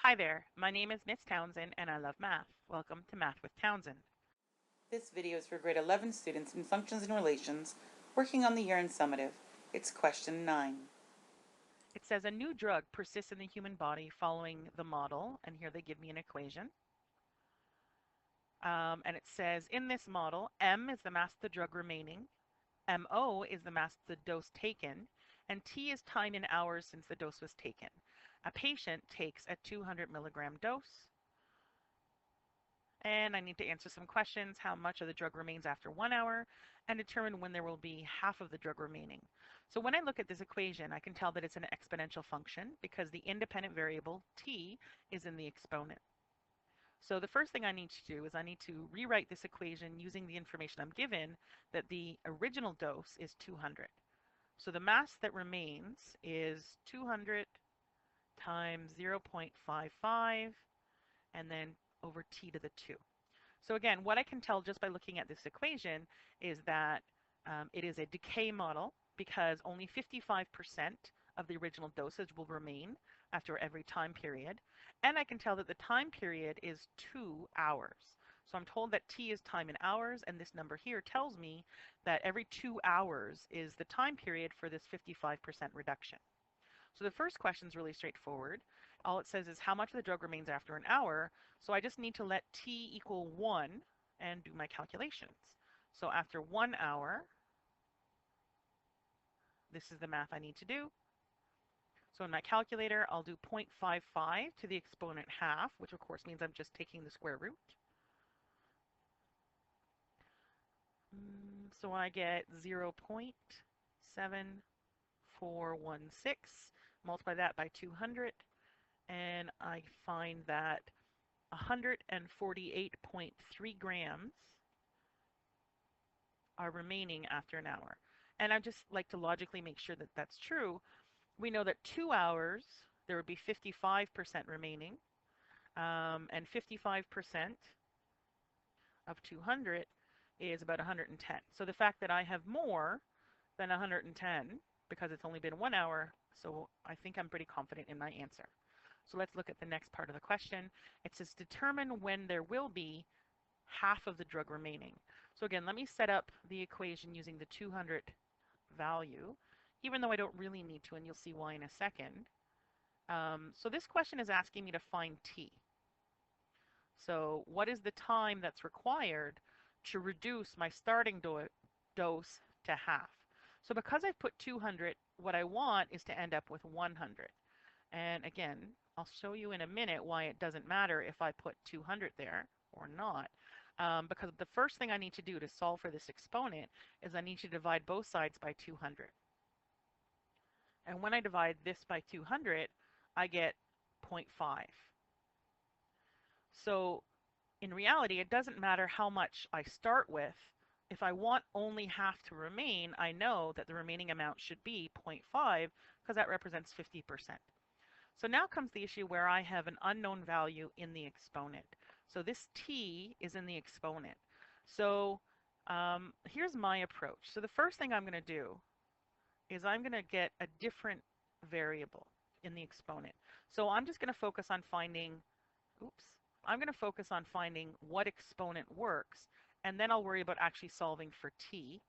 Hi there, my name is Miss Townsend and I love math. Welcome to Math with Townsend. This video is for grade 11 students in Functions and Relations working on the year in summative. It's question 9. It says a new drug persists in the human body following the model, and here they give me an equation. And it says in this model, M is the mass of the drug remaining, MO is the mass of the dose taken, and T is time in hours since the dose was taken. A patient takes a 200 milligram dose. And I need to answer some questions, how much of the drug remains after 1 hour, and determine when there will be half of the drug remaining. So when I look at this equation, I can tell that it's an exponential function because the independent variable, t, is in the exponent. So the first thing I need to do is I need to rewrite this equation using the information I'm given that the original dose is 200. So the mass that remains is 200 times 0.55 and then over t to the 2. So again, what I can tell just by looking at this equation is that it is a decay model because only 55% of the original dosage will remain after every time period. And I can tell that the time period is 2 hours. So I'm told that t is time in hours, and this number here tells me that every 2 hours is the time period for this 55% reduction. So the first question is really straightforward. All it says is how much of the drug remains after an hour. So I just need to let t equal 1 and do my calculations. So after 1 hour, this is the math I need to do. So in my calculator, I'll do 0.55 to the exponent half, which of course means I'm just taking the square root. So I get 0.7416, multiply that by 200, and I find that 148.3 grams are remaining after an hour. And I just like to logically make sure that that's true. We know that 2 hours, there would be 55% remaining, and 55% of 200 is about 110. So the fact that I have more than 110, because it's only been 1 hour, so I think I'm pretty confident in my answer. So let's look at the next part of the question. It says determine when there will be half of the drug remaining. So again, let me set up the equation using the 200 value, even though I don't really need to, and you'll see why in a second. So this question is asking me to find t. So what is the time that's required to reduce my starting dose to half? So because I've put 200, what I want is to end up with 100. And again, I'll show you in a minute why it doesn't matter if I put 200 there or not. Because the first thing I need to do to solve for this exponent is I need to divide both sides by 200. And when I divide this by 200, I get 0.5. So in reality, it doesn't matter how much I start with. If I want only half to remain, I know that the remaining amount should be 0.5 because that represents 50%. So now comes the issue where I have an unknown value in the exponent. So this t is in the exponent. So here's my approach. So the first thing I'm going to do is I'm going to get a different variable in the exponent. So I'm just going to focus on finding, I'm going to focus on finding what exponent works, and then I'll worry about actually solving for t.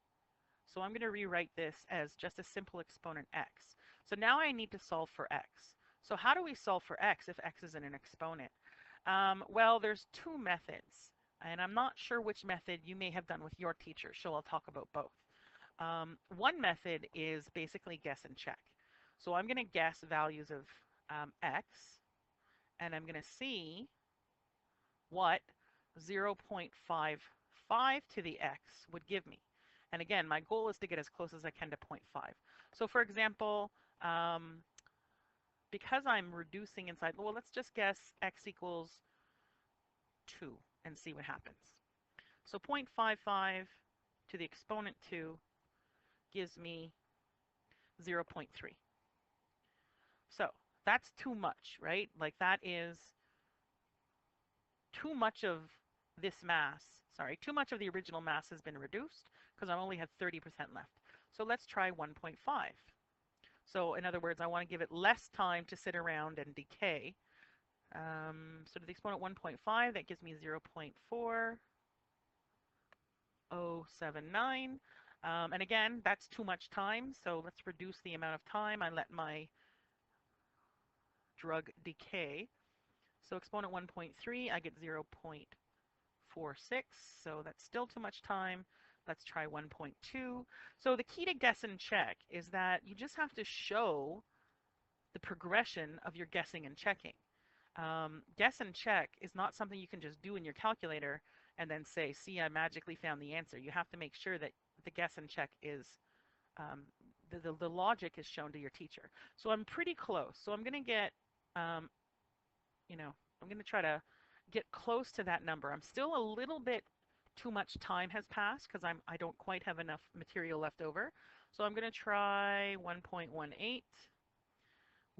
So I'm going to rewrite this as just a simple exponent x. So now I need to solve for x. So how do we solve for x if x is in an exponent? Well, there's two methods, and I'm not sure which method you may have done with your teacher, so I'll talk about both. One method is basically guess and check. So I'm going to guess values of x, and I'm going to see what 0.55 to the x would give me. And again, my goal is to get as close as I can to 0.5. So for example, because I'm reducing inside, well, let's just guess x equals 2 and see what happens. So 0.55 to the exponent 2 gives me 0.3. So that's too much, right? Like that is too much of this mass, sorry, too much of the original mass has been reduced because I only have 30% left. So let's try 1.5. So in other words, I want to give it less time to sit around and decay. So to the exponent 1.5, that gives me 0.4079. And again, that's too much time, so let's reduce the amount of time I let my drug decay. So exponent 1.3, I get 0.46, so that's still too much time. Let's try 1.2. So the key to guess and check is that you just have to show the progression of your guessing and checking. Guess and check is not something you can just do in your calculator and then say, see, I magically found the answer. You have to make sure that the guess and check is, the logic is shown to your teacher. So I'm pretty close. So I'm going to get, um, you know, I'm going to try to get close to that number. I'm still a little bit too much time has passed because I don't quite have enough material left over. So I'm going to try 1.18.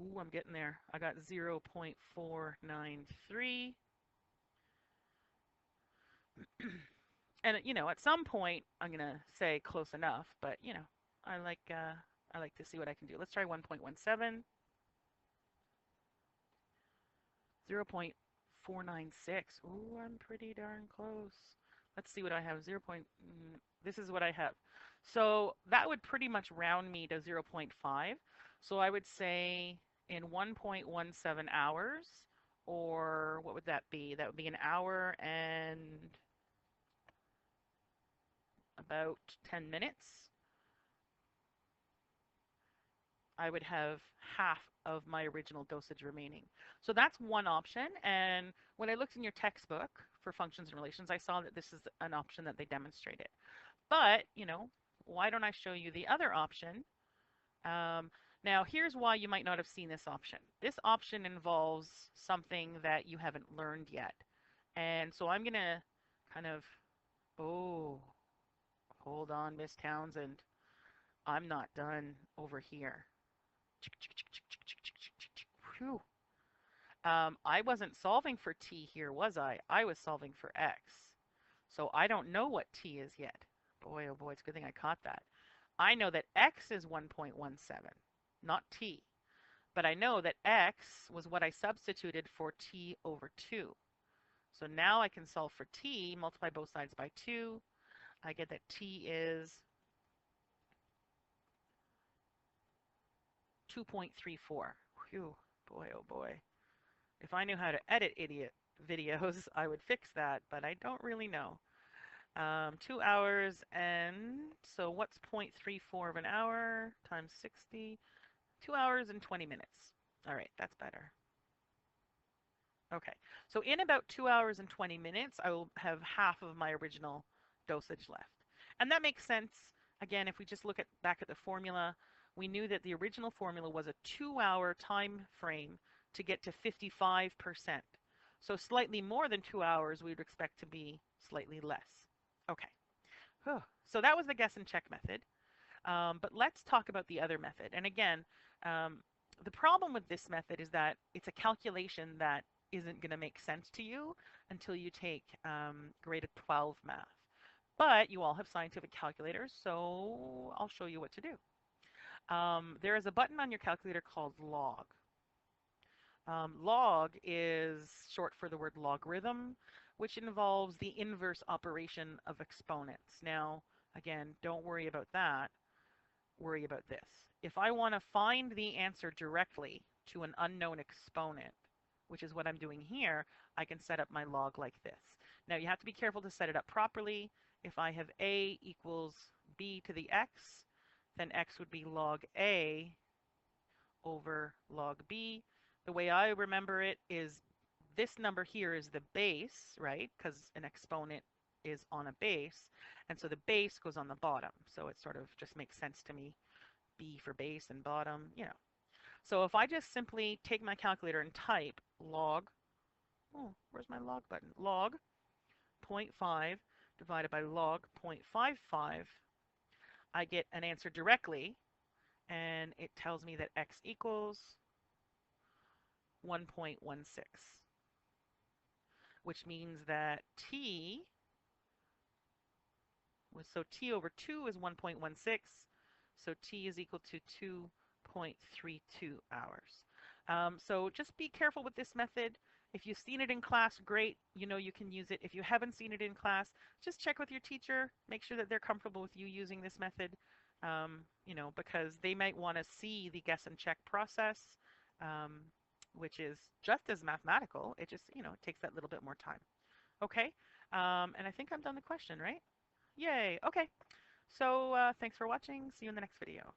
Ooh, I'm getting there. I got 0.493. And at some point I'm going to say close enough, but I like I like to see what I can do. Let's try 1.17. 0.496. Ooh, I'm pretty darn close. Let's see what I have. This is what I have. So that would pretty much round me to zero point 0.5. So I would say in 1.17 hours, or what would that be? That would be an hour and about 10 minutes. I would have half of my original dosage remaining. So that's one option. And when I looked in your textbook for functions and relations, I saw that this is an option that they demonstrated. But, why don't I show you the other option? Now, here's why you might not have seen this option. This option involves something that you haven't learned yet. And so I'm going to kind of, oh, hold on, Miss Townsend. I'm not done over here. Whew. I wasn't solving for t here, was I? I was solving for x. So I don't know what t is yet. Boy, oh boy, it's a good thing I caught that. I know that x is 1.17, not t. But I know that x was what I substituted for t over 2. So now I can solve for t, multiply both sides by 2. I get that t is 2.34. Whew, boy, oh boy. If I knew how to edit idiot videos, I would fix that, but I don't really know. 2 hours and, so what's 0.34 of an hour times 60? 2 hours and 20 minutes. All right, that's better. Okay, so in about 2 hours and 20 minutes, I will have half of my original dosage left. And that makes sense. Again, if we just look back at the formula, we knew that the original formula was a 2-hour time frame to get to 55%. So slightly more than 2 hours, we would expect to be slightly less. Okay, so that was the guess and check method. But let's talk about the other method. And again, the problem with this method is that it's a calculation that isn't going to make sense to you until you take grade 12 math. But you all have scientific calculators, so I'll show you what to do. There is a button on your calculator called log. Log is short for the word logarithm, which involves the inverse operation of exponents. Now, again, don't worry about that. Worry about this. If I want to find the answer directly to an unknown exponent, which is what I'm doing here, I can set up my log like this. Now you have to be careful to set it up properly. If I have a equals b to the x, then x would be log a over log b. The way I remember it is this number here is the base, right? Because an exponent is on a base, and so the base goes on the bottom. So it sort of just makes sense to me. B for base and bottom, So if I just simply take my calculator and type log, oh, where's my log button? Log 0.5 divided by log 0.55, I get an answer directly, and it tells me that x equals 1.16, which means that so t over 2 is 1.16, so t is equal to 2.32 hours. So just be careful with this method. If you've seen it in class, great. You know you can use it. If you haven't seen it in class, just check with your teacher. Make sure that they're comfortable with you using this method, because they might want to see the guess and check process, um, which is just as mathematical. It just, it takes that little bit more time. Okay. And I think I'm done the question, right? Yay. Okay. So thanks for watching. See you in the next video.